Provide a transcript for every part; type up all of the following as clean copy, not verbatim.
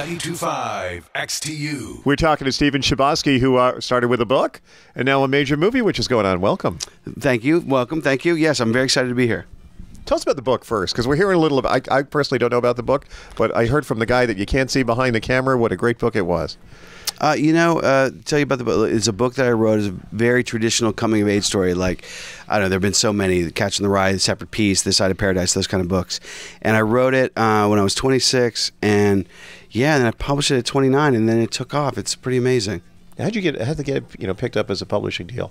92.5 XTU. We're talking to Stephen Chbosky, who started with a book and now a major movie, which is going on. Welcome. Thank you. Welcome. Thank you. Yes, I'm very excited to be here. Tell us about the book first, because we're hearing a little about. I personally don't know about the book, but I heard from the guy that you can't see behind the camera what a great book it was. Tell you about the book. It's a book that I wrote. It's a very traditional coming-of-age story. Like, I don't know, there have been so many, Catching the Ride, Separate Peace, This Side of Paradise, those kind of books. And I wrote it when I was 26, and yeah, and then I published it at 29, and then it took off. It's pretty amazing. How to get it picked up as a publishing deal?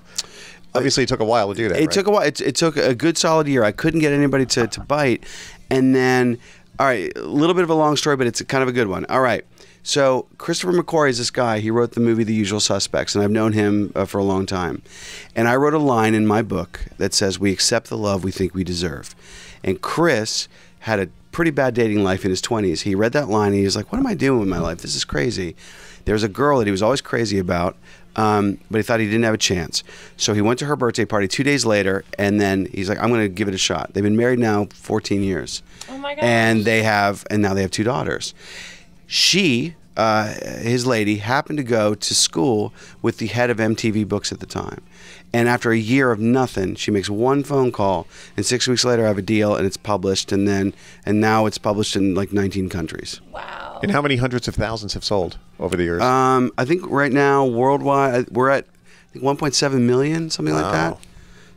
Obviously, it took a while to do that. It took a while. It took a good solid year. I couldn't get anybody to bite. And then, all right, a little bit of a long story, but it's kind of a good one. All right. So Christopher McQuarrie is this guy. He wrote the movie The Usual Suspects, and I've known him for a long time. And I wrote a line in my book that says, "We accept the love we think we deserve." And Chris had a pretty bad dating life in his 20s. He read that line, and he was like, what am I doing with my life? This is crazy. There was a girl that he was always crazy about, but he thought he didn't have a chance. So he went to her birthday party 2 days later, and then he's like, I'm going to give it a shot. They've been married now 14 years. Oh, my gosh. And now they have 2 daughters. She, his lady, happened to go to school with the head of MTV Books at the time. And after a year of nothing, she makes one phone call, and 6 weeks later I have a deal, and it's published, and now it's published in like 19 countries. Wow. And how many hundreds of thousands have sold over the years? I think right now, worldwide, we're at 1.7 million, something like that.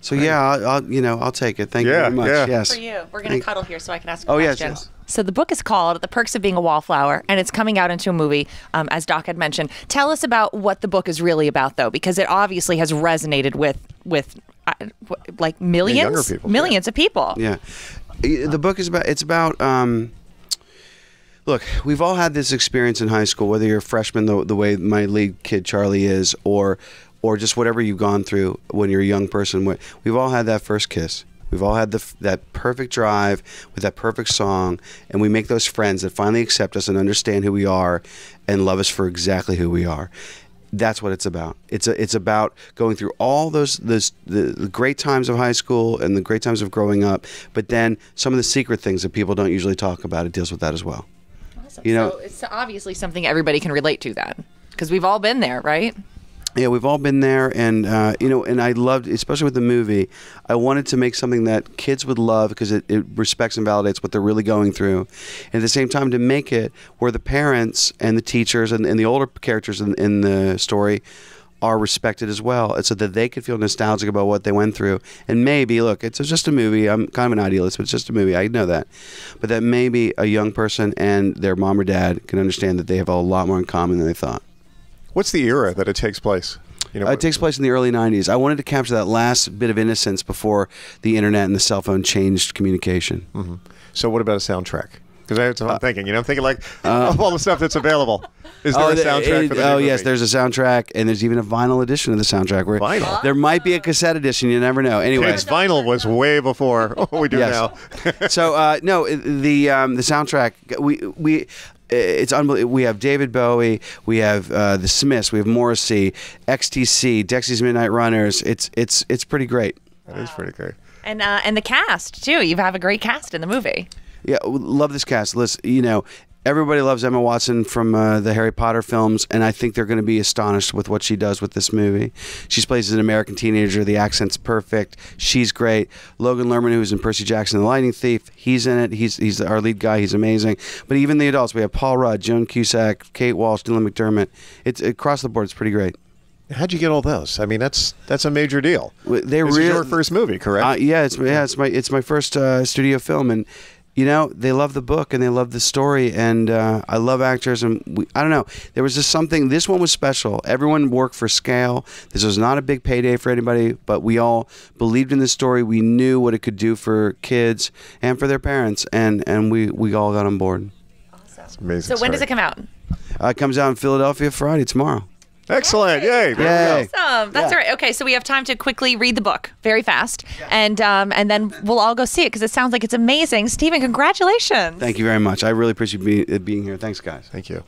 So yeah, I'll take it. Thank you very much. Yeah. Yes. For you. We're going to cuddle here so I can ask a question. Yes. So the book is called The Perks of Being a Wallflower, and it's coming out into a movie, as Doc had mentioned. Tell us about what the book is really about, though, because it obviously has resonated with like millions of people. Yeah. The book is about, look, we've all had this experience in high school, whether you're a freshman, the way my lead kid Charlie is, or just whatever you've gone through when you're a young person. We've all had that first kiss. We've all had that perfect drive with that perfect song, and we make those friends that finally accept us and understand who we are and love us for exactly who we are. That's what it's about. It's about going through all the great times of high school and the great times of growing up, but then some of the secret things that people don't usually talk about. It deals with that as well. Awesome. So it's obviously something everybody can relate to then, because we've all been there, right? Yeah, we've all been there, and and I loved, especially with the movie, I wanted to make something that kids would love because it respects and validates what they're really going through, and at the same time to make it where the parents and the teachers and the older characters in the story are respected as well, and so that they could feel nostalgic about what they went through. And maybe, look, it's just a movie. I'm kind of an idealist, but it's just a movie. I know that. But that maybe a young person and their mom or dad can understand that they have a lot more in common than they thought. What's the era that it takes place? It takes place in the early 90s. I wanted to capture that last bit of innocence before the internet and the cell phone changed communication. Mm-hmm. So what about a soundtrack? Because that's what I'm thinking. I'm thinking like of all the stuff that's available. Is there a soundtrack for the movie? Yes, there's a soundtrack, and there's even a vinyl edition of the soundtrack. Vinyl? There might be a cassette edition. You never know. Anyway, vinyl was way before what we do now. So no, the soundtrack it's unbelievable. We have David Bowie, we have the Smiths, we have Morrissey, XTC, Dexy's Midnight Runners. It's pretty great. That is pretty great. And the cast too. You have a great cast in the movie. Yeah, love this cast. Listen, everybody loves Emma Watson from the Harry Potter films, and I think they're going to be astonished with what she does with this movie. She plays an American teenager. The accent's perfect. She's great. Logan Lerman, who's in Percy Jackson and the Lightning Thief, he's in it. He's our lead guy. He's amazing. But even the adults, we have Paul Rudd, Joan Cusack, Kate Walsh, Dylan McDermott. It's across the board. It's pretty great. How'd you get all those? I mean, that's a major deal. This is your first movie, correct? Yeah, it's my first studio film, and they love the book and they love the story, and I love actors, and I don't know. There was just something. This one was special. Everyone worked for scale. This was not a big payday for anybody, but we all believed in the story. We knew what it could do for kids and for their parents, and we all got on board. Awesome. That's amazing. So when does it come out? It comes out in Philadelphia Friday, tomorrow. Excellent. Yay. Yay. Awesome. That's all right. Okay, so we have time to quickly read the book very fast, and then we'll all go see it because it sounds like it's amazing. Stephen, congratulations. Thank you very much. I really appreciate being here. Thanks, guys. Thank you.